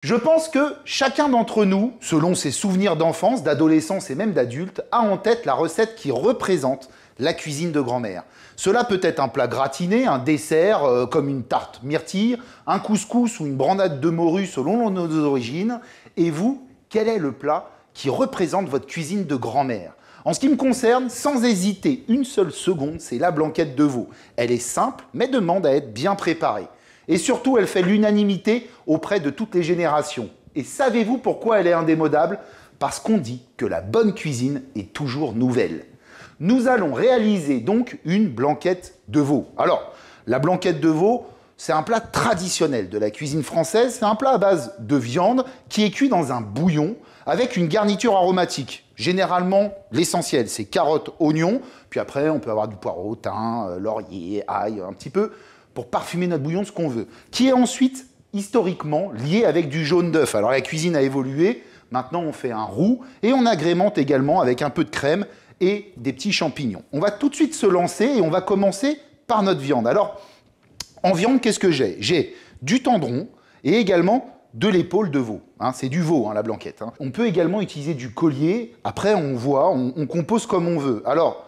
Je pense que chacun d'entre nous, selon ses souvenirs d'enfance, d'adolescence et même d'adulte, a en tête la recette qui représente la cuisine de grand-mère. Cela peut être un plat gratiné, un dessert comme une tarte myrtille, un couscous ou une brandade de morue selon nos origines. Et vous, quel est le plat qui représente votre cuisine de grand-mère? En ce qui me concerne, sans hésiter une seule seconde, c'est la blanquette de veau. Elle est simple, mais demande à être bien préparée. Et surtout, elle fait l'unanimité auprès de toutes les générations. Et savez-vous pourquoi elle est indémodable? Parce qu'on dit que la bonne cuisine est toujours nouvelle. Nous allons réaliser donc une blanquette de veau. Alors, la blanquette de veau, c'est un plat traditionnel de la cuisine française. C'est un plat à base de viande qui est cuit dans un bouillon avec une garniture aromatique. Généralement, l'essentiel, c'est carottes, oignons. Puis après, on peut avoir du poireau, thym, laurier, ail, un petit peu pour parfumer notre bouillon, ce qu'on veut, qui est ensuite historiquement lié avec du jaune d'œuf. Alors la cuisine a évolué, maintenant on fait un roux et on agrémente également avec un peu de crème et des petits champignons. On va tout de suite se lancer et on va commencer par notre viande. Alors, en viande, qu'est-ce que j'ai? J'ai du tendron et également de l'épaule de veau. C'est du veau, la blanquette. On peut également utiliser du collier. Après, on voit, on compose comme on veut. Alors,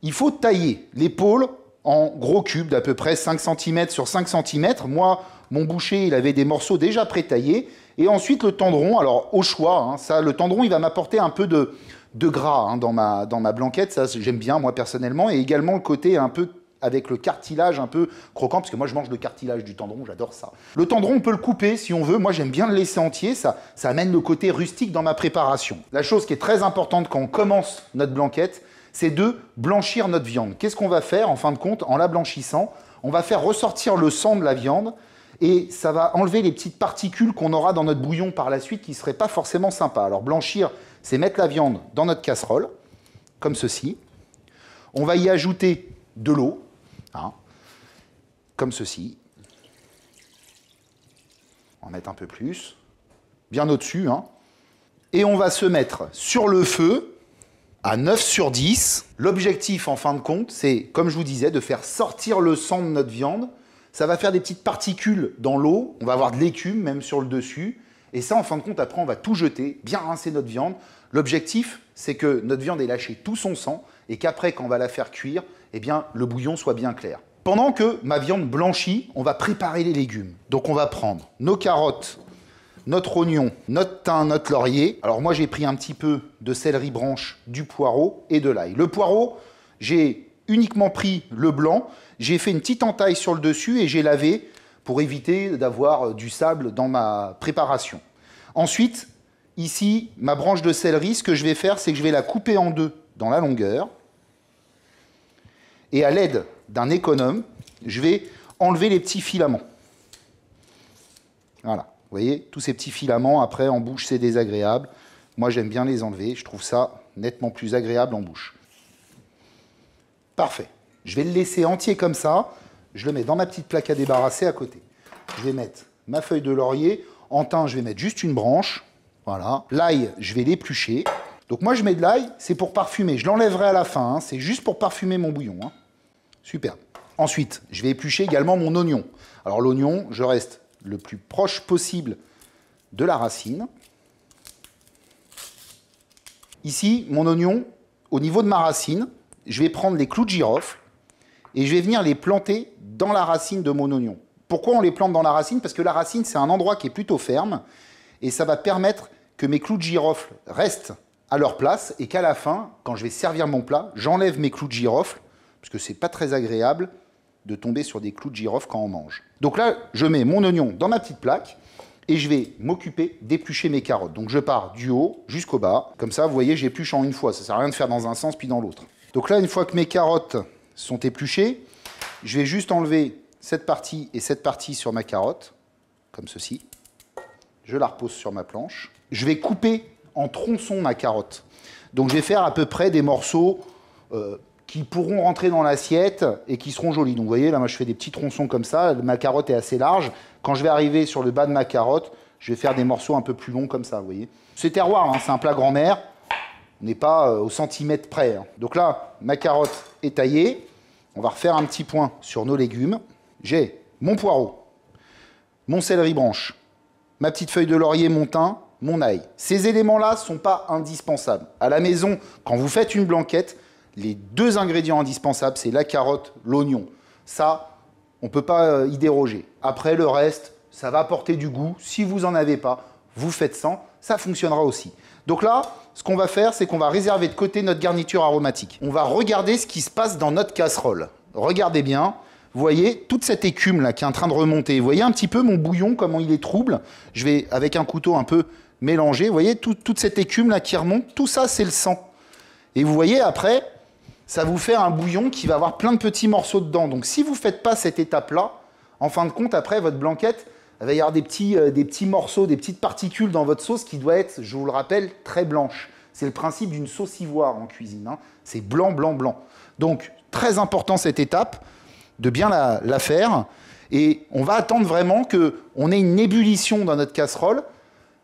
il faut tailler l'épaule en gros cubes d'à peu près 5 cm sur 5 cm. Moi, mon boucher, il avait des morceaux déjà pré-taillés. Et ensuite, le tendron, alors au choix, le tendron, il va m'apporter un peu de gras dans ma blanquette. Ça, j'aime bien, moi, personnellement. Et également le côté un peu avec le cartilage un peu croquant, parce que moi, je mange le cartilage du tendron, j'adore ça. Le tendron, on peut le couper si on veut. Moi, j'aime bien le laisser entier. Ça amène le côté rustique dans ma préparation. La chose qui est très importante quand on commence notre blanquette, c'est de blanchir notre viande. Qu'est-ce qu'on va faire en fin de compte en la blanchissant? On va faire ressortir le sang de la viande et ça va enlever les petites particules qu'on aura dans notre bouillon par la suite qui ne seraient pas forcément sympas. Alors blanchir, c'est mettre la viande dans notre casserole, comme ceci. On va y ajouter de l'eau, comme ceci. On va mettre un peu plus, bien au-dessus. Et on va se mettre sur le feu à 9 sur 10. L'objectif, en fin de compte, c'est, comme je vous disais, de faire sortir le sang de notre viande. Ça va faire des petites particules dans l'eau. On va avoir de l'écume, même sur le dessus. Et ça, en fin de compte, après, on va tout jeter, bien rincer notre viande. L'objectif, c'est que notre viande ait lâché tout son sang et qu'après, quand on va la faire cuire, eh bien, le bouillon soit bien clair. Pendant que ma viande blanchit, on va préparer les légumes. Donc, on va prendre nos carottes, notre oignon, notre thym, notre laurier. Alors moi, j'ai pris un petit peu de céleri branche, du poireau et de l'ail. Le poireau, j'ai uniquement pris le blanc. J'ai fait une petite entaille sur le dessus et j'ai lavé pour éviter d'avoir du sable dans ma préparation. Ensuite, ici, ma branche de céleri, ce que je vais faire, c'est que je vais la couper en deux dans la longueur. Et à l'aide d'un économe, je vais enlever les petits filaments. Voilà. Vous voyez, tous ces petits filaments, après, en bouche, c'est désagréable. Moi, j'aime bien les enlever. Je trouve ça nettement plus agréable en bouche. Parfait. Je vais le laisser entier comme ça. Je le mets dans ma petite plaque à débarrasser à côté. Je vais mettre ma feuille de laurier. En thym, je vais mettre juste une branche. Voilà. L'ail, je vais l'éplucher. Donc moi, je mets de l'ail, c'est pour parfumer. Je l'enlèverai à la fin. C'est juste pour parfumer mon bouillon. Super. Ensuite, je vais éplucher également mon oignon. Alors l'oignon, je reste le plus proche possible de la racine. Ici, mon oignon, au niveau de ma racine, je vais prendre les clous de girofle et je vais venir les planter dans la racine de mon oignon. Pourquoi on les plante dans la racine? Parce que la racine, c'est un endroit qui est plutôt ferme et ça va permettre que mes clous de girofle restent à leur place et qu'à la fin, quand je vais servir mon plat, j'enlève mes clous de girofle parce que c'est pas très agréable de tomber sur des clous de girofle quand on mange. Donc là, je mets mon oignon dans ma petite plaque et je vais m'occuper d'éplucher mes carottes. Donc je pars du haut jusqu'au bas. Comme ça, vous voyez, j'épluche en une fois. Ça ne sert à rien de faire dans un sens puis dans l'autre. Donc là, une fois que mes carottes sont épluchées, je vais juste enlever cette partie et cette partie sur ma carotte, comme ceci. Je la repose sur ma planche. Je vais couper en tronçons ma carotte. Donc je vais faire à peu près des morceaux qui pourront rentrer dans l'assiette et qui seront jolis. Donc vous voyez, là, moi, je fais des petits tronçons comme ça. Ma carotte est assez large. Quand je vais arriver sur le bas de ma carotte, je vais faire des morceaux un peu plus longs comme ça, vous voyez. C'est terroir, c'est un plat grand-mère. On n'est pas au centimètre près. Donc là, ma carotte est taillée. On va refaire un petit point sur nos légumes. J'ai mon poireau, mon céleri branche, ma petite feuille de laurier, mon thym, mon ail. Ces éléments-là ne sont pas indispensables. À la maison, quand vous faites une blanquette, les 2 ingrédients indispensables, c'est la carotte, l'oignon. Ça, on ne peut pas y déroger. Après, le reste, ça va apporter du goût. Si vous n'en avez pas, vous faites sans, ça fonctionnera aussi. Donc là, ce qu'on va faire, c'est qu'on va réserver de côté notre garniture aromatique. On va regarder ce qui se passe dans notre casserole. Regardez bien, vous voyez toute cette écume là qui est en train de remonter. Vous voyez un petit peu mon bouillon, comment il est trouble. Je vais, avec un couteau, un peu mélanger. Vous voyez toute cette écume là qui remonte. Tout ça, c'est le sang. Et vous voyez, après, ça vous fait un bouillon qui va avoir plein de petits morceaux dedans. Donc si vous ne faites pas cette étape-là, en fin de compte, après, votre blanquette, il va y avoir des petits morceaux, des petites particules dans votre sauce qui doit être, je vous le rappelle, très blanche. C'est le principe d'une sauce ivoire en cuisine. Hein. C'est blanc, blanc, blanc. Donc, très important cette étape, de bien la faire. Et on va attendre vraiment qu'on ait une ébullition dans notre casserole.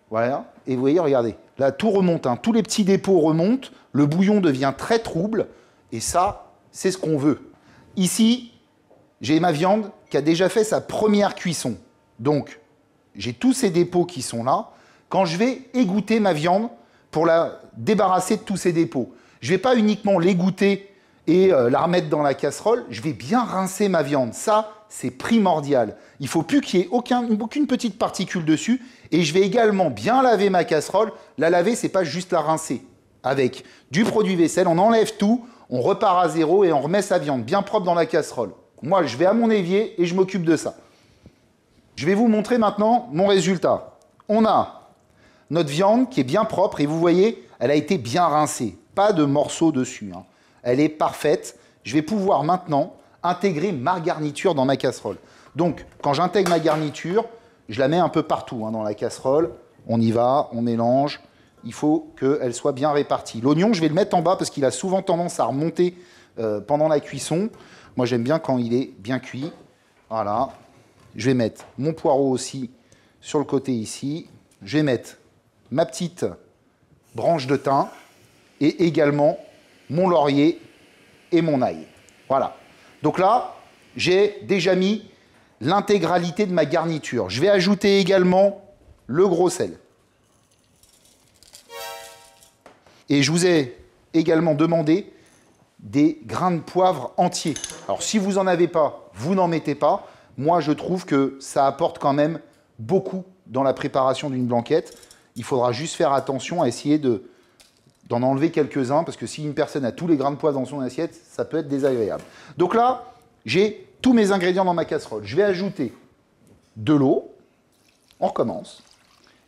Voilà. Et vous voyez, regardez, là, tout remonte. Hein. Tous les petits dépôts remontent. Le bouillon devient très trouble. Et ça, c'est ce qu'on veut. Ici, j'ai ma viande qui a déjà fait sa première cuisson. Donc, j'ai tous ces dépôts qui sont là. Quand je vais égoutter ma viande pour la débarrasser de tous ces dépôts, je ne vais pas uniquement l'égoutter et la remettre dans la casserole, je vais bien rincer ma viande. Ça, c'est primordial. Il ne faut plus qu'il y ait aucune petite particule dessus. Et je vais également bien laver ma casserole. La laver, ce n'est pas juste la rincer. Avec du produit vaisselle, on enlève tout, on repart à zéro et on remet sa viande bien propre dans la casserole. Moi, je vais à mon évier et je m'occupe de ça. Je vais vous montrer maintenant mon résultat. On a notre viande qui est bien propre et vous voyez, elle a été bien rincée. Pas de morceaux dessus. Hein. Elle est parfaite. Je vais pouvoir maintenant intégrer ma garniture dans ma casserole. Donc, quand j'intègre ma garniture, je la mets un peu partout hein, dans la casserole. On y va, on mélange. Il faut qu'elle soit bien répartie. L'oignon, je vais le mettre en bas parce qu'il a souvent tendance à remonter pendant la cuisson. Moi, j'aime bien quand il est bien cuit. Voilà. Je vais mettre mon poireau aussi sur le côté ici. Je vais mettre ma petite branche de thym et également mon laurier et mon ail. Voilà. Donc là, j'ai déjà mis l'intégralité de ma garniture. Je vais ajouter également le gros sel. Et je vous ai également demandé des grains de poivre entiers. Alors, si vous n'en avez pas, vous n'en mettez pas. Moi, je trouve que ça apporte quand même beaucoup dans la préparation d'une blanquette. Il faudra juste faire attention à essayer d'en enlever quelques-uns, parce que si une personne a tous les grains de poivre dans son assiette, ça peut être désagréable. Donc là, j'ai tous mes ingrédients dans ma casserole. Je vais ajouter de l'eau. On recommence.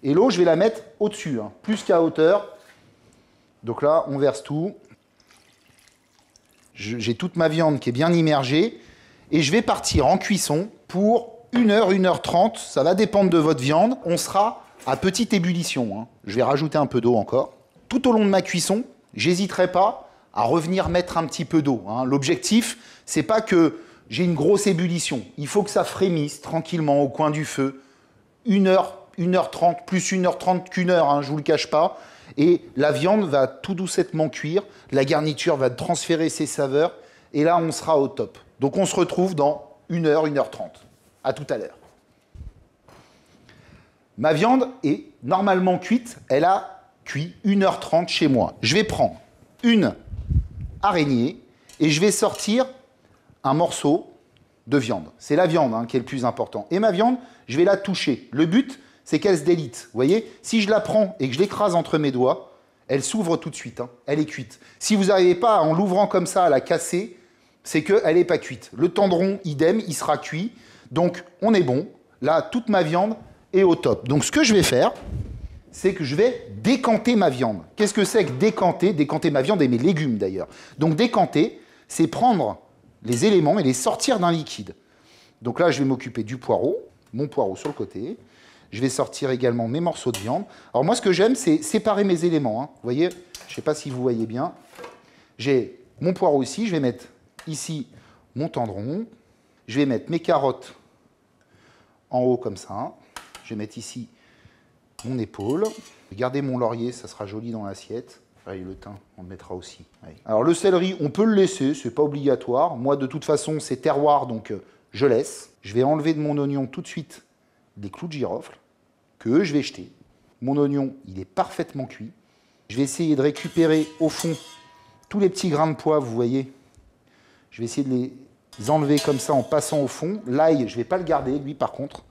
Et l'eau, je vais la mettre au-dessus, hein, plus qu'à hauteur. Donc là, on verse tout. J'ai toute ma viande qui est bien immergée. Et je vais partir en cuisson pour 1 heure, 1 heure 30. Ça va dépendre de votre viande. On sera à petite ébullition. Hein. Je vais rajouter un peu d'eau encore. Tout au long de ma cuisson, j'hésiterai pas à revenir mettre un petit peu d'eau. Hein. L'objectif, c'est pas que j'ai une grosse ébullition. Il faut que ça frémisse tranquillement au coin du feu. 1 heure, 1 heure 30, plus 1 heure 30 qu'une heure, hein, je ne vous le cache pas. Et la viande va tout doucettement cuire. La garniture va transférer ses saveurs. Et là, on sera au top. Donc, on se retrouve dans 1 heure, 1 heure 30. À tout à l'heure. Ma viande est normalement cuite. Elle a cuit 1 heure 30 chez moi. Je vais prendre une araignée et je vais sortir un morceau de viande. C'est la viande hein, qui est le plus important. Et ma viande, je vais la toucher. Le but, c'est qu'elle se délite. Vous voyez, si je la prends et que je l'écrase entre mes doigts, elle s'ouvre tout de suite. Hein. Elle est cuite. Si vous n'arrivez pas, en l'ouvrant comme ça, à la casser, c'est qu'elle n'est pas cuite. Le tendron, idem, il sera cuit. Donc, on est bon. Là, toute ma viande est au top. Donc, ce que je vais faire, c'est que je vais décanter ma viande. Qu'est-ce que c'est que décanter? Décanter ma viande et mes légumes, d'ailleurs. Donc, décanter, c'est prendre les éléments et les sortir d'un liquide. Donc là, je vais m'occuper du poireau, mon poireau sur le côté. Je vais sortir également mes morceaux de viande. Alors, moi, ce que j'aime, c'est séparer mes éléments. Hein. Vous voyez, je ne sais pas si vous voyez bien. J'ai mon poireau ici. Je vais mettre ici mon tendron. Je vais mettre mes carottes en haut comme ça. Je vais mettre ici mon épaule. Je vais garder mon laurier, ça sera joli dans l'assiette. Et le thym, on le mettra aussi. Allez. Alors le céleri, on peut le laisser, c'est pas obligatoire. Moi, de toute façon, c'est terroir, donc je laisse. Je vais enlever de mon oignon tout de suite des clous de girofle. que je vais jeter. Mon oignon, il est parfaitement cuit. Je vais essayer de récupérer au fond tous les petits grains de poivre, vous voyez. Je vais essayer de les enlever comme ça en passant au fond. L'ail, je ne vais pas le garder, lui par contre.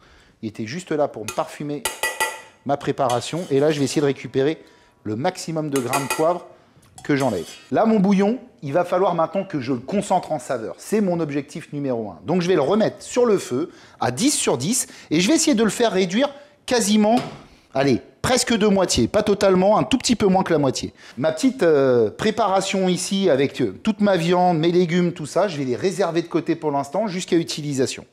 Il était juste là pour me parfumer ma préparation. Et là, je vais essayer de récupérer le maximum de grains de poivre que j'enlève. Là, mon bouillon, il va falloir maintenant que je le concentre en saveur. C'est mon objectif numéro 1. Donc, je vais le remettre sur le feu à 10 sur 10 et je vais essayer de le faire réduire quasiment, allez, presque de moitié. Pas totalement, un tout petit peu moins que la moitié. Ma petite préparation ici avec toute ma viande, mes légumes, tout ça, je vais les réserver de côté pour l'instant jusqu'à utilisation.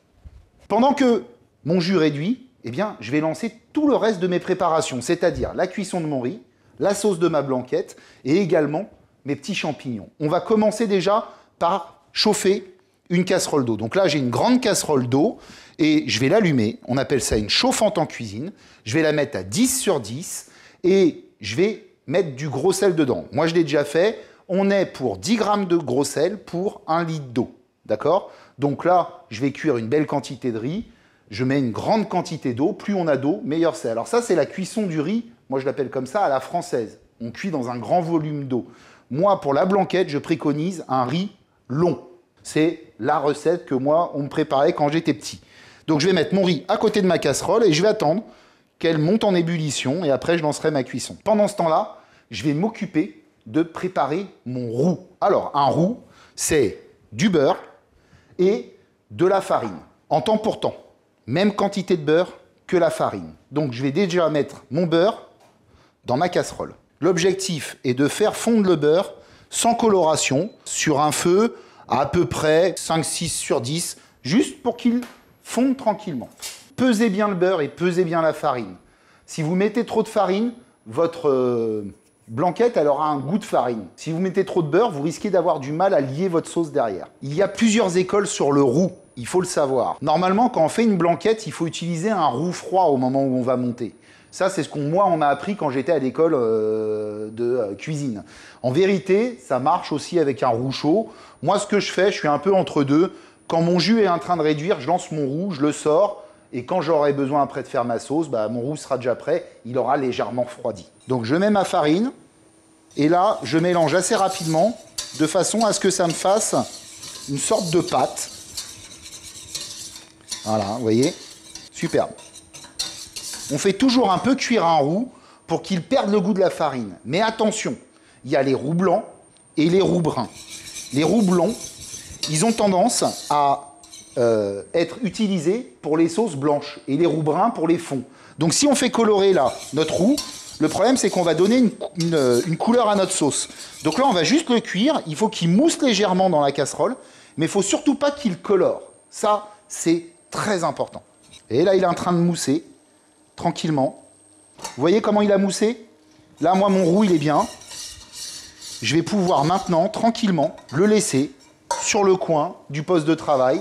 Pendant que mon jus réduit, eh bien, je vais lancer tout le reste de mes préparations, c'est-à-dire la cuisson de mon riz, la sauce de ma blanquette et également mes petits champignons. On va commencer déjà par chauffer une casserole d'eau. Donc là, j'ai une grande casserole d'eau et je vais l'allumer. On appelle ça une chauffante en cuisine. Je vais la mettre à 10 sur 10 et je vais mettre du gros sel dedans. Moi, je l'ai déjà fait. On est pour 10 grammes de gros sel pour 1 litre d'eau. D'accord? Donc là, je vais cuire une belle quantité de riz. Je mets une grande quantité d'eau. Plus on a d'eau, meilleur c'est. Alors ça, c'est la cuisson du riz. Moi, je l'appelle comme ça à la française. On cuit dans un grand volume d'eau. Moi, pour la blanquette, je préconise un riz long. C'est la recette que moi, on me préparait quand j'étais petit. Donc, je vais mettre mon riz à côté de ma casserole et je vais attendre qu'elle monte en ébullition et après, je lancerai ma cuisson. Pendant ce temps-là, je vais m'occuper de préparer mon roux. Alors, un roux, c'est du beurre et de la farine, en temps pour temps. Même quantité de beurre que la farine. Donc, je vais déjà mettre mon beurre dans ma casserole. L'objectif est de faire fondre le beurre sans coloration sur un feu à peu près 5-6 sur 10, juste pour qu'il fonde tranquillement. Pesez bien le beurre et pesez bien la farine. Si vous mettez trop de farine, votre blanquette, elle aura un goût de farine. Si vous mettez trop de beurre, vous risquez d'avoir du mal à lier votre sauce derrière. Il y a plusieurs écoles sur le roux, il faut le savoir. Normalement, quand on fait une blanquette, il faut utiliser un roux froid au moment où on va monter. Ça, c'est ce qu'on on m'a appris quand j'étais à l'école de cuisine. En vérité, ça marche aussi avec un roux chaud. Moi, ce que je fais, je suis un peu entre deux. Quand mon jus est en train de réduire, je lance mon roux, je le sors. Et quand j'aurai besoin après de faire ma sauce, bah, mon roux sera déjà prêt. Il aura légèrement refroidi. Donc, je mets ma farine. Et là, je mélange assez rapidement de façon à ce que ça me fasse une sorte de pâte. Voilà, vous voyez, superbe. On fait toujours un peu cuire un roux pour qu'il perde le goût de la farine. Mais attention, il y a les roux blancs et les roux bruns. Les roux blonds, ils ont tendance à être utilisés pour les sauces blanches et les roux bruns pour les fonds. Donc si on fait colorer là notre roux, le problème c'est qu'on va donner une couleur à notre sauce. Donc là on va juste le cuire, il faut qu'il mousse légèrement dans la casserole, mais il ne faut surtout pas qu'il colore. Ça, c'est très important. Et là il est en train de mousser. Tranquillement. Vous voyez comment il a moussé? Là, moi, mon roux, il est bien. Je vais pouvoir maintenant, tranquillement, le laisser sur le coin du poste de travail.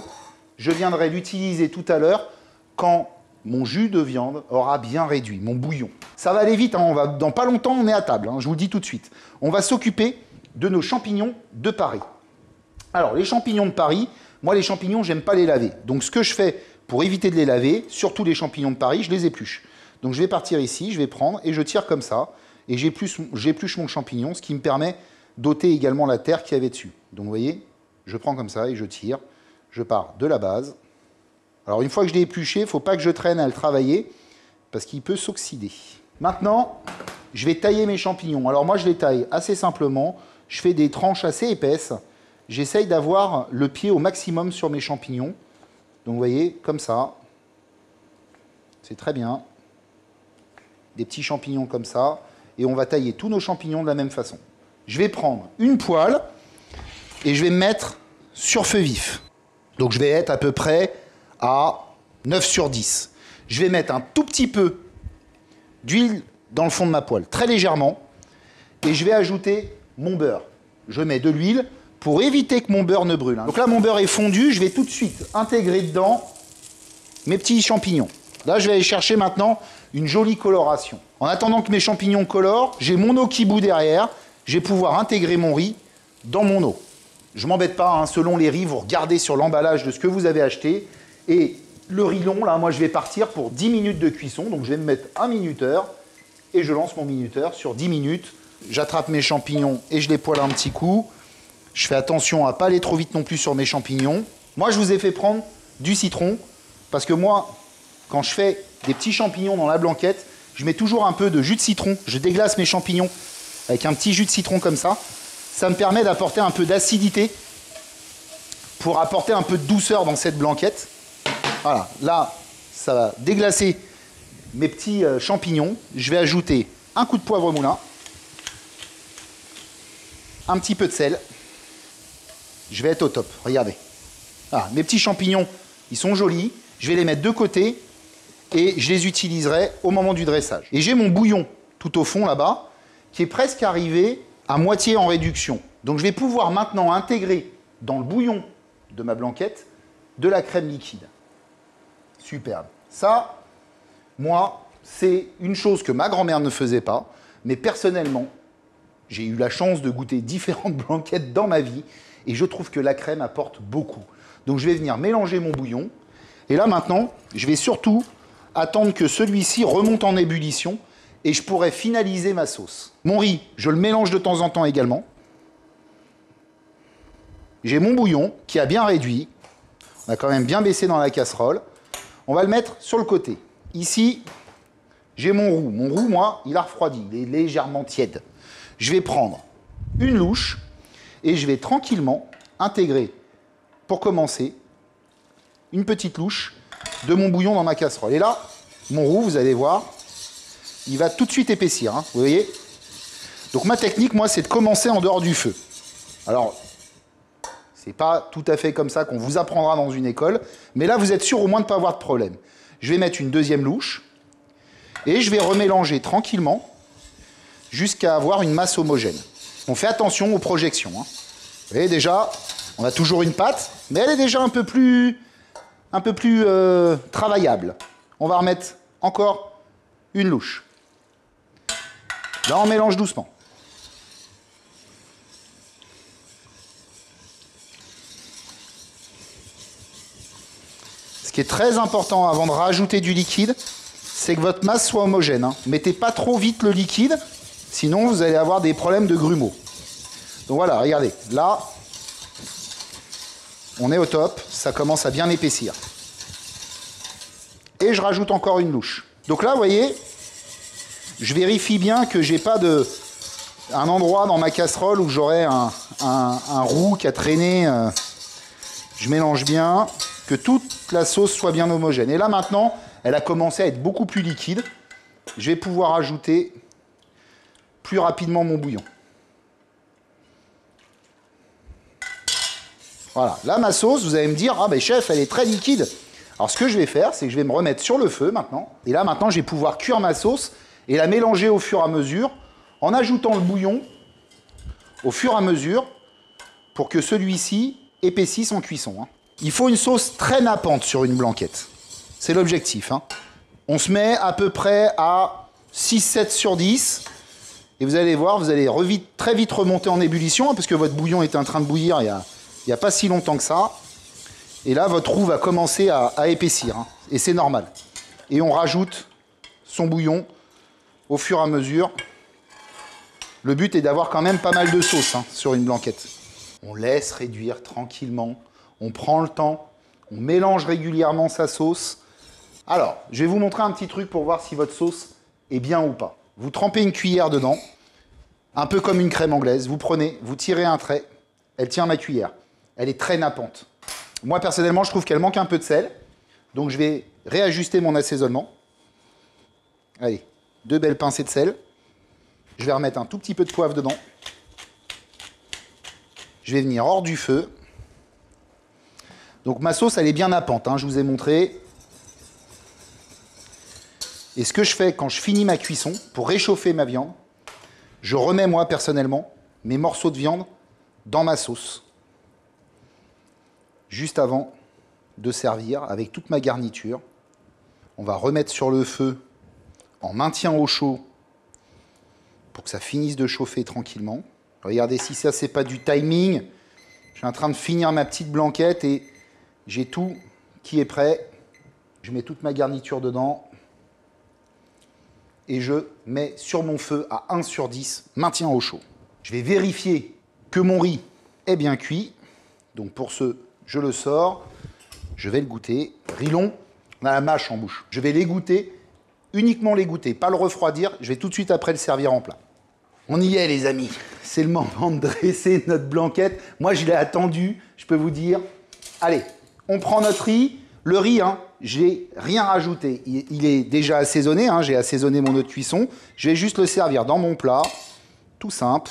Je viendrai l'utiliser tout à l'heure quand mon jus de viande aura bien réduit, mon bouillon. Ça va aller vite, hein, dans pas longtemps, on est à table, hein, je vous le dis tout de suite. On va s'occuper de nos champignons de Paris. Alors, les champignons de Paris, moi, les champignons, j'aime pas les laver. Donc, ce que je fais pour éviter de les laver, surtout les champignons de Paris, je les épluche. Donc, je vais partir ici, je vais prendre et je tire comme ça. Et j'épluche mon champignon, ce qui me permet d'ôter également la terre qu'il y avait dessus. Donc, vous voyez, je prends comme ça et je tire. Je pars de la base. Alors, une fois que je l'ai épluché, il ne faut pas que je traîne à le travailler parce qu'il peut s'oxyder. Maintenant, je vais tailler mes champignons. Alors, moi, je les taille assez simplement. Je fais des tranches assez épaisses. J'essaye d'avoir le pied au maximum sur mes champignons. Donc, vous voyez, comme ça. C'est très bien. Des petits champignons comme ça. Et on va tailler tous nos champignons de la même façon. Je vais prendre une poêle et je vais me mettre sur feu vif. Donc, je vais être à peu près à 9 sur 10. Je vais mettre un tout petit peu d'huile dans le fond de ma poêle, très légèrement. Et je vais ajouter mon beurre. Je mets de l'huile pour éviter que mon beurre ne brûle. Donc là, mon beurre est fondu. Je vais tout de suite intégrer dedans mes petits champignons. Là, je vais aller chercher maintenant une jolie coloration. En attendant que mes champignons colorent, j'ai mon eau qui bout derrière. Je vais pouvoir intégrer mon riz dans mon eau. Je ne m'embête pas, hein, selon les riz, vous regardez sur l'emballage de ce que vous avez acheté. Et Le riz long, là, moi je vais partir pour 10 minutes de cuisson. Donc je vais me mettre un minuteur et je lance mon minuteur sur 10 minutes. J'attrape mes champignons et je les poêle un petit coup. Je fais attention à ne pas aller trop vite non plus sur mes champignons. Moi, je vous ai fait prendre du citron parce que moi, quand je fais des petits champignons dans la blanquette, je mets toujours un peu de jus de citron. Je déglace mes champignons avec un petit jus de citron comme ça. Ça me permet d'apporter un peu d'acidité pour apporter un peu de douceur dans cette blanquette. Voilà, là, ça va déglacer mes petits champignons. Je vais ajouter un coup de poivre moulin, un petit peu de sel. Je vais être au top, regardez. Voilà, mes petits champignons, ils sont jolis. Je vais les mettre de côté et je les utiliserai au moment du dressage. Et j'ai mon bouillon tout au fond là-bas qui est presque arrivé à moitié en réduction. Donc je vais pouvoir maintenant intégrer dans le bouillon de ma blanquette de la crème liquide. Superbe. Ça, moi, c'est une chose que ma grand-mère ne faisait pas, mais personnellement, j'ai eu la chance de goûter différentes blanquettes dans ma vie et je trouve que la crème apporte beaucoup. Donc je vais venir mélanger mon bouillon. Et là maintenant, je vais surtout attendre que celui-ci remonte en ébullition et je pourrai finaliser ma sauce. Mon riz, je le mélange de temps en temps également. J'ai mon bouillon qui a bien réduit. On a quand même bien baissé dans la casserole. On va le mettre sur le côté. Ici, j'ai mon roux. Mon roux, moi, il a refroidi. Il est légèrement tiède. Je vais prendre une louche et je vais tranquillement intégrer, pour commencer, une petite louche de mon bouillon dans ma casserole. Et là, mon roux, vous allez voir, il va tout de suite épaissir. Hein, vous voyez? Donc ma technique, moi, c'est de commencer en dehors du feu. Alors, c'est pas tout à fait comme ça qu'on vous apprendra dans une école, mais là, vous êtes sûr au moins de ne pas avoir de problème. Je vais mettre une deuxième louche et je vais remélanger tranquillement jusqu'à avoir une masse homogène. On fait attention aux projections. Hein. Vous voyez déjà, on a toujours une pâte, mais elle est déjà un peu plus travaillable. On va remettre encore une louche. Là, on mélange doucement. Ce qui est très important avant de rajouter du liquide, c'est que votre masse soit homogène. Hein. Mettez pas trop vite le liquide, sinon vous allez avoir des problèmes de grumeaux. Donc voilà, regardez, là, on est au top, ça commence à bien épaissir. Et je rajoute encore une louche. Donc là, vous voyez, je vérifie bien que j'ai pas un endroit dans ma casserole où j'aurai un roux qui a traîné. Je mélange bien, que toute la sauce soit bien homogène. Et là maintenant, elle a commencé à être beaucoup plus liquide. Je vais pouvoir ajouter plus rapidement mon bouillon. Voilà, là ma sauce, vous allez me dire, ah ben chef, elle est très liquide. Alors ce que je vais faire, c'est que je vais me remettre sur le feu maintenant. Et là maintenant, je vais pouvoir cuire ma sauce et la mélanger au fur et à mesure, en ajoutant le bouillon au fur et à mesure, pour que celui-ci épaississe en cuisson. Hein. Il faut une sauce très nappante sur une blanquette. C'est l'objectif. Hein. On se met à peu près à 6-7 sur 10. Et vous allez voir, vous allez très vite remonter en ébullition, hein, parce que votre bouillon est en train de bouillir il n'y a pas si longtemps que ça. Et là, votre roux va commencer à épaissir. Hein, et c'est normal. Et on rajoute son bouillon au fur et à mesure. Le but est d'avoir quand même pas mal de sauce hein, sur une blanquette. On laisse réduire tranquillement. On prend le temps. On mélange régulièrement sa sauce. Alors, je vais vous montrer un petit truc pour voir si votre sauce est bien ou pas. Vous trempez une cuillère dedans, un peu comme une crème anglaise. Vous prenez, vous tirez un trait. Elle tient ma cuillère. Elle est très nappante. Moi, personnellement, je trouve qu'elle manque un peu de sel. Donc, je vais réajuster mon assaisonnement. Allez, 2 belles pincées de sel. Je vais remettre un tout petit peu de poivre dedans. Je vais venir hors du feu. Donc, ma sauce, elle est bien nappante. Hein, je vous ai montré. Et ce que je fais quand je finis ma cuisson, pour réchauffer ma viande, je remets, moi, personnellement, mes morceaux de viande dans ma sauce. Juste avant de servir avec toute ma garniture. On va remettre sur le feu en maintien au chaud pour que ça finisse de chauffer tranquillement. Regardez si ça, c'est pas du timing. Je suis en train de finir ma petite blanquette et j'ai tout qui est prêt. Je mets toute ma garniture dedans. Et je mets sur mon feu à 1/10, maintien au chaud. Je vais vérifier que mon riz est bien cuit. Donc pour ce, je le sors. Je vais le goûter. Riz long, on a la mâche en bouche. Je vais l'égoutter, uniquement l'égoutter, pas le refroidir. Je vais tout de suite après le servir en plat. On y est les amis. C'est le moment de dresser notre blanquette. Moi je l'ai attendu, je peux vous dire. Allez, on prend notre riz. Le riz, hein, j'ai rien rajouté. Il est déjà assaisonné, hein, j'ai assaisonné mon eau de cuisson. Je vais juste le servir dans mon plat, tout simple,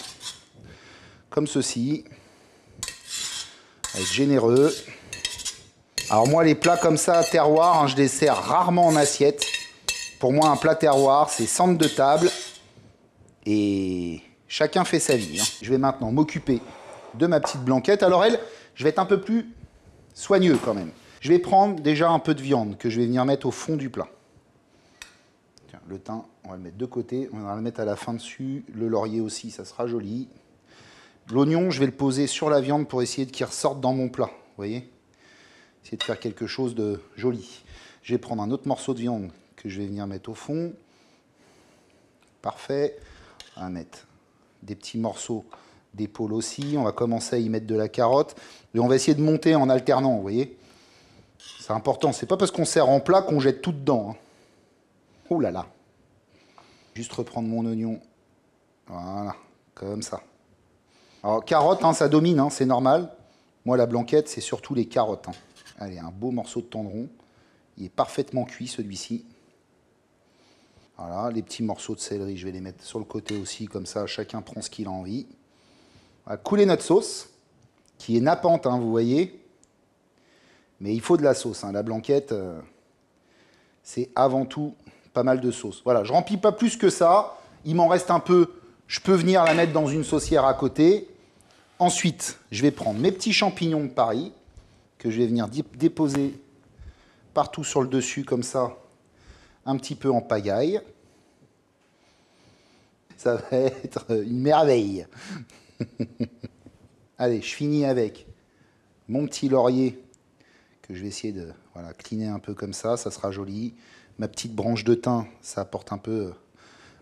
comme ceci. On va être généreux. Alors moi, les plats comme ça, terroir, hein, je les sers rarement en assiette. Pour moi, un plat terroir, c'est centre de table. Et chacun fait sa vie. Hein. Je vais maintenant m'occuper de ma petite blanquette. Alors elle, je vais être un peu plus soigneux quand même. Je vais prendre déjà un peu de viande que je vais venir mettre au fond du plat. Tiens, le thym, on va le mettre de côté. On va le mettre à la fin dessus. Le laurier aussi, ça sera joli. L'oignon, je vais le poser sur la viande pour essayer qu'il ressorte dans mon plat. Vous voyez? Essayer de faire quelque chose de joli. Je vais prendre un autre morceau de viande que je vais venir mettre au fond. Parfait. On va mettre des petits morceaux d'épaule aussi. On va commencer à y mettre de la carotte. Et on va essayer de monter en alternant, vous voyez? C'est important. C'est pas parce qu'on sert en plat qu'on jette tout dedans. Hein. Oh là là. Juste reprendre mon oignon. Voilà. Comme ça. Alors, carottes, hein, ça domine, hein, c'est normal. Moi, la blanquette, c'est surtout les carottes. Hein. Allez, un beau morceau de tendron. Il est parfaitement cuit, celui-ci. Voilà, les petits morceaux de céleri, je vais les mettre sur le côté aussi, comme ça, chacun prend ce qu'il a envie. On va couler notre sauce, qui est nappante, hein, vous voyez. Mais il faut de la sauce. Hein. La blanquette, c'est avant tout pas mal de sauce. Voilà, je remplis pas plus que ça. Il m'en reste un peu. Je peux venir la mettre dans une saucière à côté. Ensuite, je vais prendre mes petits champignons de Paris, que je vais venir déposer partout sur le dessus, comme ça, un petit peu en pagaille. Ça va être une merveille. Allez, je finis avec mon petit laurier, que je vais essayer de cliner un peu comme ça sera joli. Ma petite branche de thym, ça apporte un peu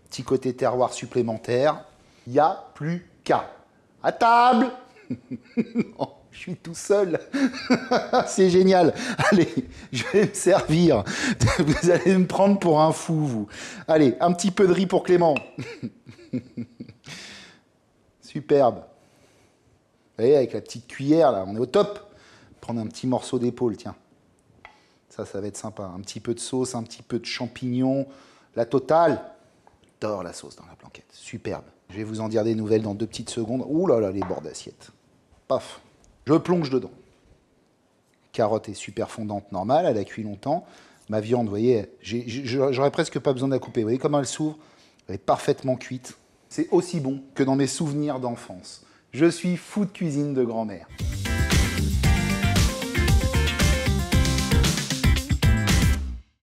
petit côté terroir supplémentaire. Il n'y a plus qu'à. À table. Non, je suis tout seul. C'est génial. Allez, je vais me servir. Vous allez me prendre pour un fou, vous. Allez, un petit peu de riz pour Clément. Superbe. Vous voyez, avec la petite cuillère, là, on est au top. Prendre un petit morceau d'épaule, tiens. Ça va être sympa. Un petit peu de sauce, un petit peu de champignons. La totale. J'adore la sauce dans la blanquette. Superbe. Je vais vous en dire des nouvelles dans 2 petites secondes. Ouh là là, les bords d'assiette. Paf. Je plonge dedans. Carotte est super fondante, normale. Elle a cuit longtemps. Ma viande, vous voyez, j'aurais presque pas besoin de la couper. Vous voyez comment elle s'ouvre? Elle est parfaitement cuite. C'est aussi bon que dans mes souvenirs d'enfance. Je suis fou de cuisine de grand-mère.